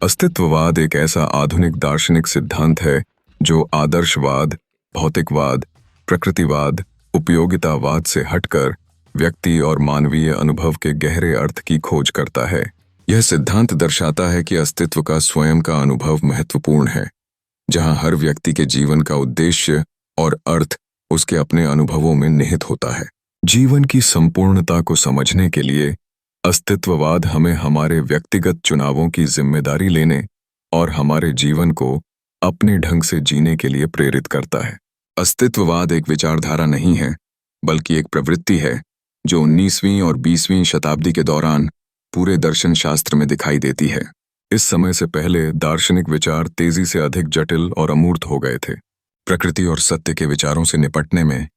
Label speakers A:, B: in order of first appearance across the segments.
A: अस्तित्ववाद एक ऐसा आधुनिक दार्शनिक सिद्धांत है जो आदर्शवाद, भौतिकवाद, प्रकृतिवाद, उपयोगितावाद से हटकर व्यक्ति और मानवीय अनुभव के गहरे अर्थ की खोज करता है। यह सिद्धांत दर्शाता है कि अस्तित्व का स्वयं का अनुभव महत्वपूर्ण है, जहां हर व्यक्ति के जीवन का उद्देश्य और अर्थ उसके अपने अनुभवों में निहित होता है। जीवन की संपूर्णता को समझने के लिए अस्तित्ववाद हमें हमारे व्यक्तिगत चुनावों की जिम्मेदारी लेने और हमारे जीवन को अपने ढंग से जीने के लिए प्रेरित करता है। अस्तित्ववाद एक विचारधारा नहीं है, बल्कि एक प्रवृत्ति है जो 19वीं और 20वीं शताब्दी के दौरान पूरे दर्शन शास्त्र में दिखाई देती है। इस समय से पहले दार्शनिक विचार तेजी से अधिक जटिल और अमूर्त हो गए थे। प्रकृति और सत्य के विचारों से निपटने में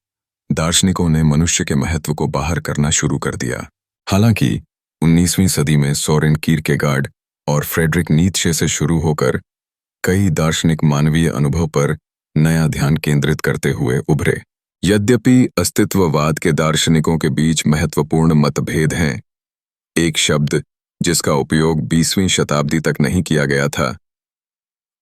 A: दार्शनिकों ने मनुष्य के महत्व को बाहर करना शुरू कर दिया। हालांकि 19वीं सदी में सोरेन कीरकेगार्ड और फ्रेडरिक नीत्शे से शुरू होकर कई दार्शनिक मानवीय अनुभव पर नया ध्यान केंद्रित करते हुए उभरे। यद्यपि अस्तित्ववाद के दार्शनिकों के बीच महत्वपूर्ण मतभेद हैं, एक शब्द जिसका उपयोग 20वीं शताब्दी तक नहीं किया गया था,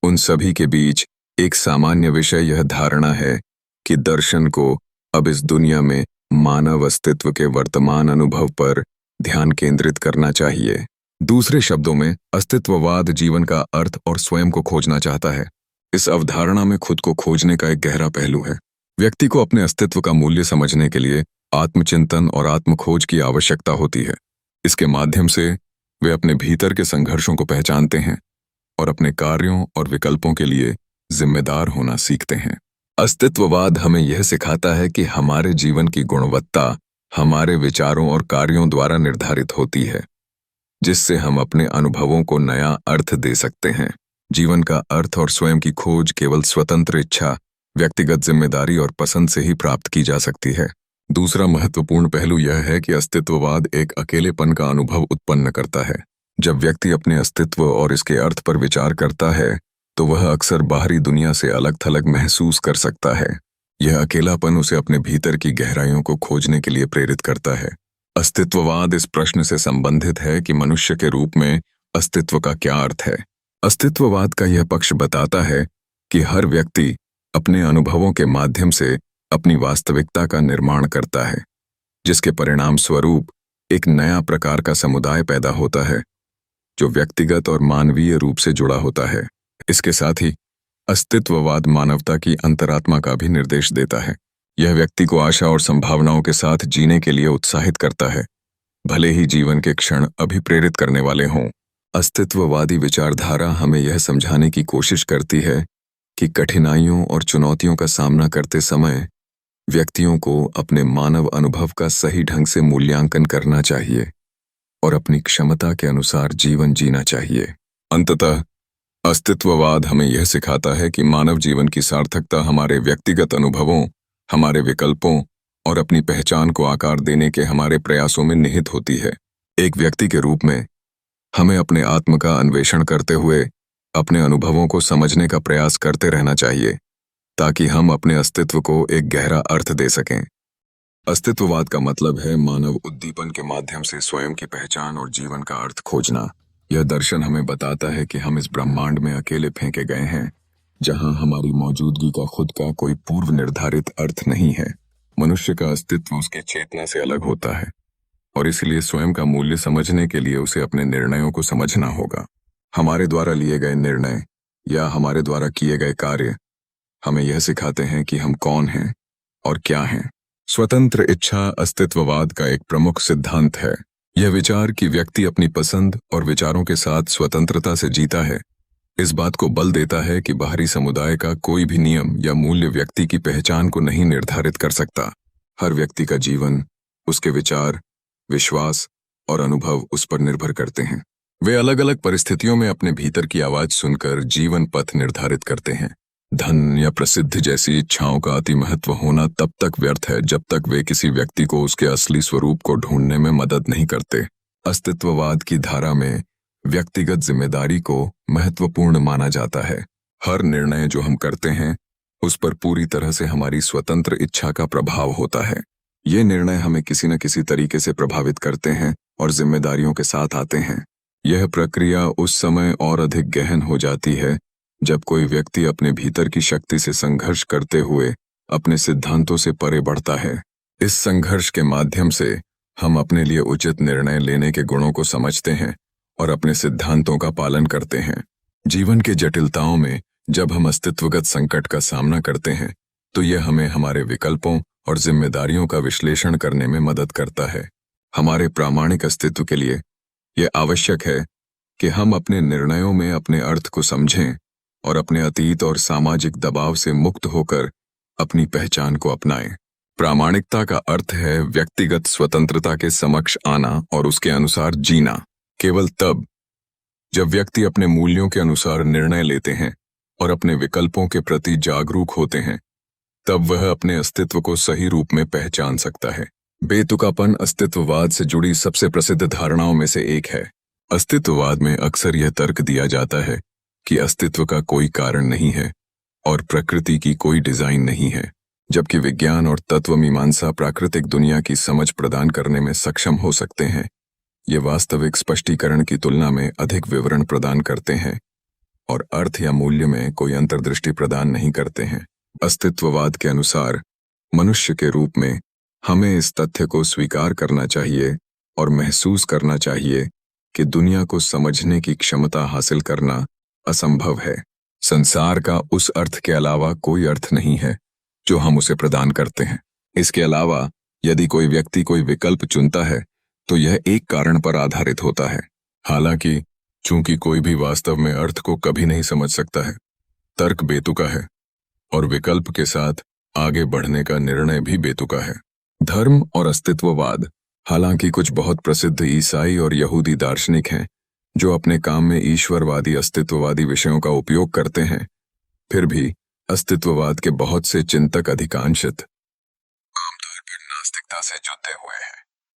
A: उन सभी के बीच एक सामान्य विषय यह धारणा है कि दर्शन को अब इस दुनिया में मानव अस्तित्व के वर्तमान अनुभव पर ध्यान केंद्रित करना चाहिए। दूसरे शब्दों में, अस्तित्ववाद जीवन का अर्थ और स्वयं को खोजना चाहता है। इस अवधारणा में खुद को खोजने का एक गहरा पहलू है। व्यक्ति को अपने अस्तित्व का मूल्य समझने के लिए आत्मचिंतन और आत्मखोज की आवश्यकता होती है। इसके माध्यम से वे अपने भीतर के संघर्षों को पहचानते हैं और अपने कार्यों और विकल्पों के लिए जिम्मेदार होना सीखते हैं। अस्तित्ववाद हमें यह सिखाता है कि हमारे जीवन की गुणवत्ता हमारे विचारों और कार्यों द्वारा निर्धारित होती है, जिससे हम अपने अनुभवों को नया अर्थ दे सकते हैं। जीवन का अर्थ और स्वयं की खोज केवल स्वतंत्र इच्छा, व्यक्तिगत जिम्मेदारी और पसंद से ही प्राप्त की जा सकती है। दूसरा महत्वपूर्ण पहलू यह है कि अस्तित्ववाद एक अकेलेपन का अनुभव उत्पन्न करता है। जब व्यक्ति अपने अस्तित्व और इसके अर्थ पर विचार करता है, तो वह अक्सर बाहरी दुनिया से अलग थलग महसूस कर सकता है। यह अकेलापन उसे अपने भीतर की गहराइयों को खोजने के लिए प्रेरित करता है। अस्तित्ववाद इस प्रश्न से संबंधित है कि मनुष्य के रूप में अस्तित्व का क्या अर्थ है। अस्तित्ववाद का यह पक्ष बताता है कि हर व्यक्ति अपने अनुभवों के माध्यम से अपनी वास्तविकता का निर्माण करता है, जिसके परिणाम स्वरूप एक नया प्रकार का समुदाय पैदा होता है जो व्यक्तिगत और मानवीय रूप से जुड़ा होता है। इसके साथ ही अस्तित्ववाद मानवता की अंतरात्मा का भी निर्देश देता है। यह व्यक्ति को आशा और संभावनाओं के साथ जीने के लिए उत्साहित करता है, भले ही जीवन के क्षण अभी प्रेरित करने वाले हों। अस्तित्ववादी विचारधारा हमें यह समझाने की कोशिश करती है कि कठिनाइयों और चुनौतियों का सामना करते समय व्यक्तियों को अपने मानव अनुभव का सही ढंग से मूल्यांकन करना चाहिए और अपनी क्षमता के अनुसार जीवन जीना चाहिए। अंततः अस्तित्ववाद हमें यह सिखाता है कि मानव जीवन की सार्थकता हमारे व्यक्तिगत अनुभवों, हमारे विकल्पों और अपनी पहचान को आकार देने के हमारे प्रयासों में निहित होती है। एक व्यक्ति के रूप में हमें अपने आत्म का अन्वेषण करते हुए अपने अनुभवों को समझने का प्रयास करते रहना चाहिए, ताकि हम अपने अस्तित्व को एक गहरा अर्थ दे सकें। अस्तित्ववाद का मतलब है मानव उद्दीपन के माध्यम से स्वयं की पहचान और जीवन का अर्थ खोजना। यह दर्शन हमें बताता है कि हम इस ब्रह्मांड में अकेले फेंके गए हैं, जहां हमारी मौजूदगी का खुद का कोई पूर्व निर्धारित अर्थ नहीं है। मनुष्य का अस्तित्व उसके चेतना से अलग होता है और इसलिए स्वयं का मूल्य समझने के लिए उसे अपने निर्णयों को समझना होगा। हमारे द्वारा लिए गए निर्णय या हमारे द्वारा किए गए कार्य हमें यह सिखाते हैं कि हम कौन हैं और क्या हैं। स्वतंत्र इच्छा अस्तित्ववाद का एक प्रमुख सिद्धांत है। यह विचार कि व्यक्ति अपनी पसंद और विचारों के साथ स्वतंत्रता से जीता है, इस बात को बल देता है कि बाहरी समुदाय का कोई भी नियम या मूल्य व्यक्ति की पहचान को नहीं निर्धारित कर सकता। हर व्यक्ति का जीवन, उसके विचार, विश्वास और अनुभव उस पर निर्भर करते हैं। वे अलग अलग परिस्थितियों में अपने भीतर की आवाज सुनकर जीवन पथ निर्धारित करते हैं। धन या प्रसिद्धि जैसी इच्छाओं का अति महत्व होना तब तक व्यर्थ है जब तक वे किसी व्यक्ति को उसके असली स्वरूप को ढूंढने में मदद नहीं करते। अस्तित्ववाद की धारा में व्यक्तिगत जिम्मेदारी को महत्वपूर्ण माना जाता है। हर निर्णय जो हम करते हैं, उस पर पूरी तरह से हमारी स्वतंत्र इच्छा का प्रभाव होता है। ये निर्णय हमें किसी न किसी तरीके से प्रभावित करते हैं और जिम्मेदारियों के साथ आते हैं। यह प्रक्रिया उस समय और अधिक गहन हो जाती है जब कोई व्यक्ति अपने भीतर की शक्ति से संघर्ष करते हुए अपने सिद्धांतों से परे बढ़ता है। इस संघर्ष के माध्यम से हम अपने लिए उचित निर्णय लेने के गुणों को समझते हैं और अपने सिद्धांतों का पालन करते हैं। जीवन के जटिलताओं में जब हम अस्तित्वगत संकट का सामना करते हैं तो यह हमें हमारे विकल्पों और जिम्मेदारियों का विश्लेषण करने में मदद करता है। हमारे प्रामाणिक अस्तित्व के लिए यह आवश्यक है कि हम अपने निर्णयों में अपने अर्थ को समझें और अपने अतीत और सामाजिक दबाव से मुक्त होकर अपनी पहचान को अपनाएं। प्रामाणिकता का अर्थ है व्यक्तिगत स्वतंत्रता के समक्ष आना और उसके अनुसार जीना। केवल तब जब व्यक्ति अपने मूल्यों के अनुसार निर्णय लेते हैं और अपने विकल्पों के प्रति जागरूक होते हैं, तब वह अपने अस्तित्व को सही रूप में पहचान सकता है। बेतुकापन अस्तित्ववाद से जुड़ी सबसे प्रसिद्ध धारणाओं में से एक है। अस्तित्ववाद में अक्सर यह तर्क दिया जाता है कि अस्तित्व का कोई कारण नहीं है और प्रकृति की कोई डिजाइन नहीं है, जबकि विज्ञान और तत्व मीमांसा प्राकृतिक दुनिया की समझ प्रदान करने में सक्षम हो सकते हैं। ये वास्तविक स्पष्टीकरण की तुलना में अधिक विवरण प्रदान करते हैं और अर्थ या मूल्य में कोई अंतर्दृष्टि प्रदान नहीं करते हैं। अस्तित्ववाद के अनुसार मनुष्य के रूप में हमें इस तथ्य को स्वीकार करना चाहिए और महसूस करना चाहिए कि दुनिया को समझने की क्षमता हासिल करना असंभव है। संसार का उस अर्थ के अलावा कोई अर्थ नहीं है जो हम उसे प्रदान करते हैं। इसके अलावा यदि कोई व्यक्ति कोई विकल्प चुनता है तो यह एक कारण पर आधारित होता है। हालांकि चूंकि कोई भी वास्तव में अर्थ को कभी नहीं समझ सकता है, तर्क बेतुका है और विकल्प के साथ आगे बढ़ने का निर्णय भी बेतुका है। धर्म और अस्तित्ववाद। हालांकि कुछ बहुत प्रसिद्ध ईसाई और यहूदी दार्शनिक हैं जो अपने काम में ईश्वरवादी अस्तित्ववादी विषयों का उपयोग करते हैं, फिर भी अस्तित्ववाद के बहुत से चिंतक अधिकांशतः आमतौर पर नास्तिकता से जुड़े हुए हैं।